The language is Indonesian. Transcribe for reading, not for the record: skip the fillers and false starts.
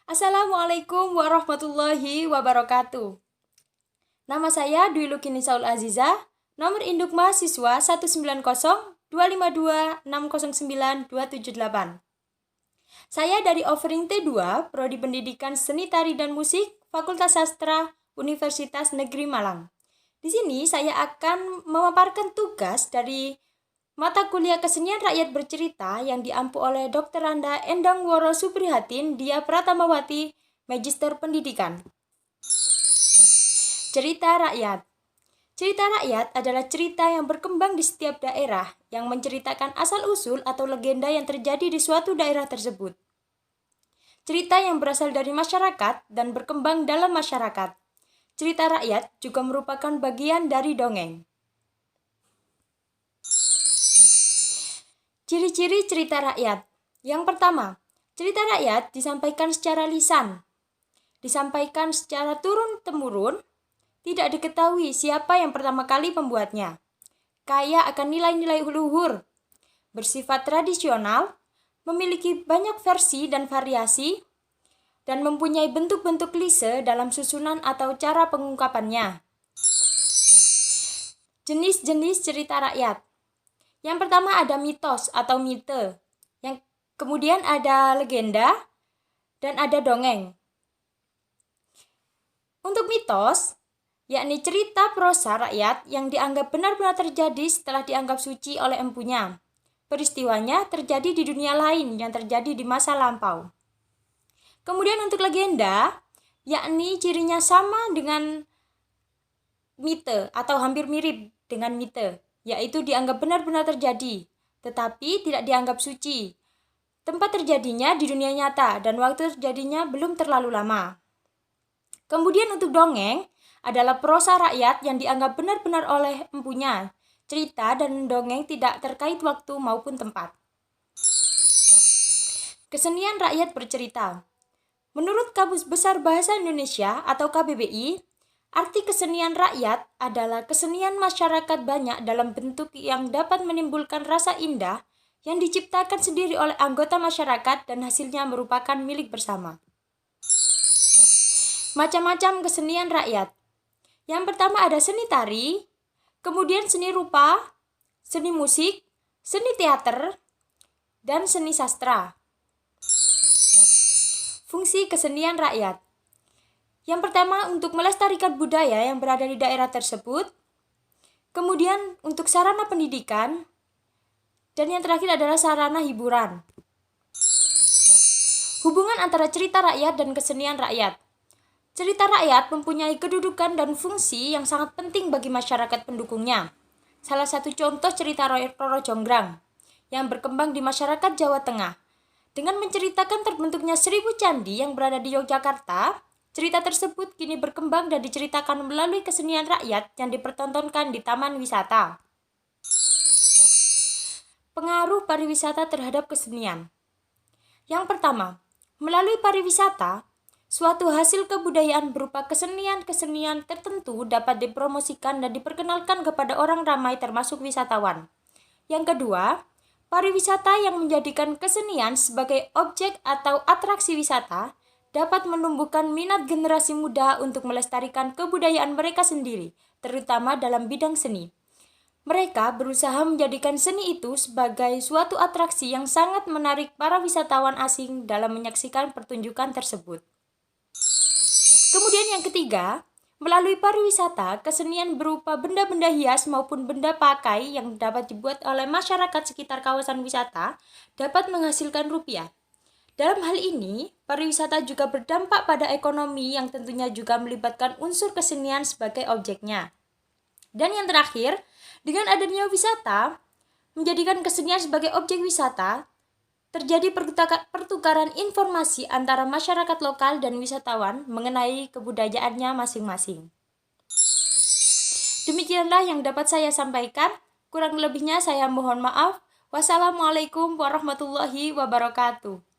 Assalamualaikum warahmatullahi wabarakatuh. Nama saya Dwi Lukini Saul Aziza, nomor induk mahasiswa 1902052609278. Saya dari offering T2, Prodi Pendidikan Seni Tari dan Musik, Fakultas Sastra, Universitas Negeri Malang. Di sini saya akan memaparkan tugas dari mata kuliah Kesenian Rakyat Bercerita yang diampu oleh Dr. Randa Endang Woro Suprihatin Dia Pratamawati, Magister Pendidikan. Cerita rakyat. Cerita rakyat adalah cerita yang berkembang di setiap daerah yang menceritakan asal-usul atau legenda yang terjadi di suatu daerah tersebut. Cerita yang berasal dari masyarakat dan berkembang dalam masyarakat. Cerita rakyat juga merupakan bagian dari dongeng. Ciri-ciri cerita rakyat. Yang pertama, cerita rakyat disampaikan secara lisan. Disampaikan secara turun-temurun, tidak diketahui siapa yang pertama kali pembuatnya. Kaya akan nilai-nilai luhur, bersifat tradisional, memiliki banyak versi dan variasi, dan mempunyai bentuk-bentuk klise dalam susunan atau cara pengungkapannya. Jenis-jenis cerita rakyat. Yang pertama ada mitos atau mite, yang kemudian ada legenda, dan ada dongeng. Untuk mitos, yakni cerita prosa rakyat yang dianggap benar-benar terjadi setelah dianggap suci oleh empunya. Peristiwanya terjadi di dunia lain yang terjadi di masa lampau. Kemudian untuk legenda, yakni cirinya sama dengan mite atau hampir mirip dengan mite, yaitu dianggap benar-benar terjadi, tetapi tidak dianggap suci. Tempat terjadinya di dunia nyata dan waktu terjadinya belum terlalu lama. Kemudian untuk dongeng adalah prosa rakyat yang dianggap benar-benar oleh empunya. Cerita dan dongeng tidak terkait waktu maupun tempat. Kesenian rakyat bercerita. Menurut Kamus Besar Bahasa Indonesia atau KBBI, arti kesenian rakyat adalah kesenian masyarakat banyak dalam bentuk yang dapat menimbulkan rasa indah yang diciptakan sendiri oleh anggota masyarakat dan hasilnya merupakan milik bersama. Macam-macam kesenian rakyat. Yang pertama ada seni tari, kemudian seni rupa, seni musik, seni teater, dan seni sastra. Fungsi kesenian rakyat. Yang pertama untuk melestarikan budaya yang berada di daerah tersebut, kemudian untuk sarana pendidikan, dan yang terakhir adalah sarana hiburan. Hubungan antara cerita rakyat dan kesenian rakyat. Cerita rakyat mempunyai kedudukan dan fungsi yang sangat penting bagi masyarakat pendukungnya. Salah satu contoh cerita Roro Jonggrang yang berkembang di masyarakat Jawa Tengah. Dengan menceritakan terbentuknya 1000 candi yang berada di Yogyakarta, cerita tersebut kini berkembang dan diceritakan melalui kesenian rakyat yang dipertontonkan di taman wisata. Pengaruh pariwisata terhadap kesenian. Yang pertama, melalui pariwisata, suatu hasil kebudayaan berupa kesenian-kesenian tertentu dapat dipromosikan dan diperkenalkan kepada orang ramai termasuk wisatawan. Yang kedua, pariwisata yang menjadikan kesenian sebagai objek atau atraksi wisata dapat menumbuhkan minat generasi muda untuk melestarikan kebudayaan mereka sendiri, terutama dalam bidang seni. Mereka berusaha menjadikan seni itu sebagai suatu atraksi yang sangat menarik para wisatawan asing dalam menyaksikan pertunjukan tersebut. Kemudian yang ketiga, melalui pariwisata, kesenian berupa benda-benda hias maupun benda pakai yang dapat dibuat oleh masyarakat sekitar kawasan wisata dapat menghasilkan rupiah. Dalam hal ini, pariwisata juga berdampak pada ekonomi yang tentunya juga melibatkan unsur kesenian sebagai objeknya. Dan yang terakhir, dengan adanya wisata, menjadikan kesenian sebagai objek wisata, terjadi pertukaran informasi antara masyarakat lokal dan wisatawan mengenai kebudayaannya masing-masing. Demikianlah yang dapat saya sampaikan. Kurang lebihnya saya mohon maaf. Wassalamualaikum warahmatullahi wabarakatuh.